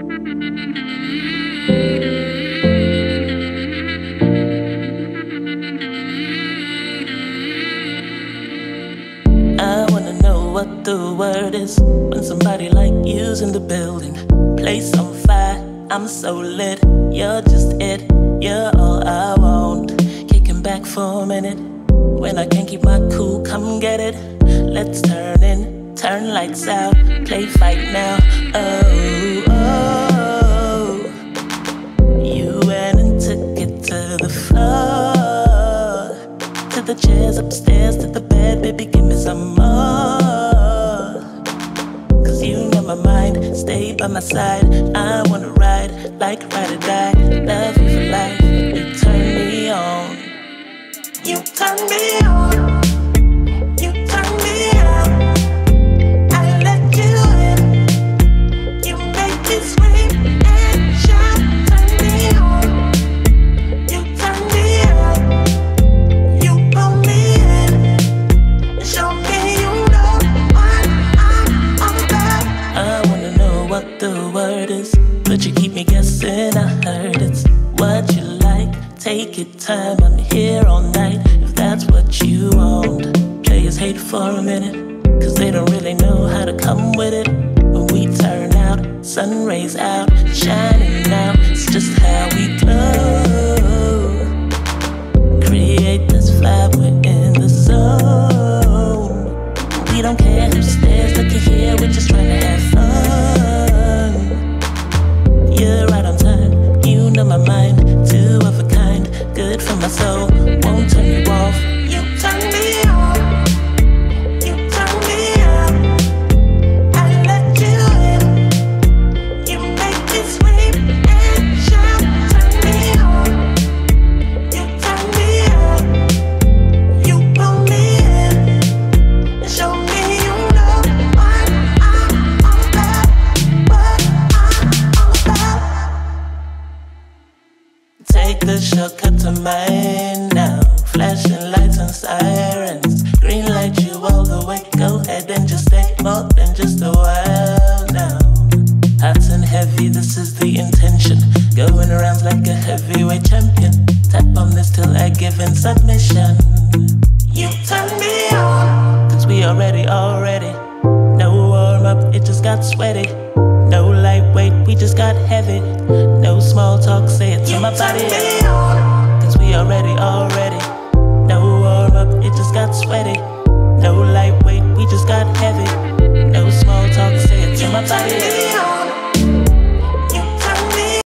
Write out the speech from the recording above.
I wanna know what the word is when somebody like you's in the building. Place on fire, I'm so lit. You're just it, you're all I want. Kicking back for a minute. When I can't keep my cool, come get it. Let's turn in, turn lights out, play fight now. Oh, oh. You went and took it to the floor, to the chairs upstairs, to the bed, baby, give me some more. Cause you know my mind, stay by my side. I wanna ride, like ride or die. Love you for life, you turn me on. You turn me on, you turn me on. I let you in, you make me scream and shout. Turn me on, you turn me on. You pull me in and show me you know what I'm about. I wanna know what the word is, but you keep me guessing. I heard it's what you like. Take your time, I'm here all night. If that's what you want, players hate for a minute, cause they don't really know how to come with it. When we turn out, sun rays out, shining now. It's just how we glow. Create this vibe, we're in the zone. We don't care who stares, looky here, we're just trying to have fun. You're right on time, you know my mind. Two of a kind, good for my soul, won't turn you off. You turn me on, you turn me on. I let you in, you make me scream and shout. Turn me on, you turn me on. You pull me in and show me you know what I'm all about, what I'm all about. Take the shortcut to mine now. Flashing lights and sirens, green light you all the way. Go ahead and just stay more than just a while now. Hot and heavy, this is the intention. Going around like a heavyweight champion. Tap on this till I give in submission. You turn me on, cause we already. No warm up, it just got sweaty. No lightweight, we just got heavy. No small talk, say it to my body. Cause we already. No warm up, it just got sweaty. No lightweight, we just got heavy. No small talk, say it to my body.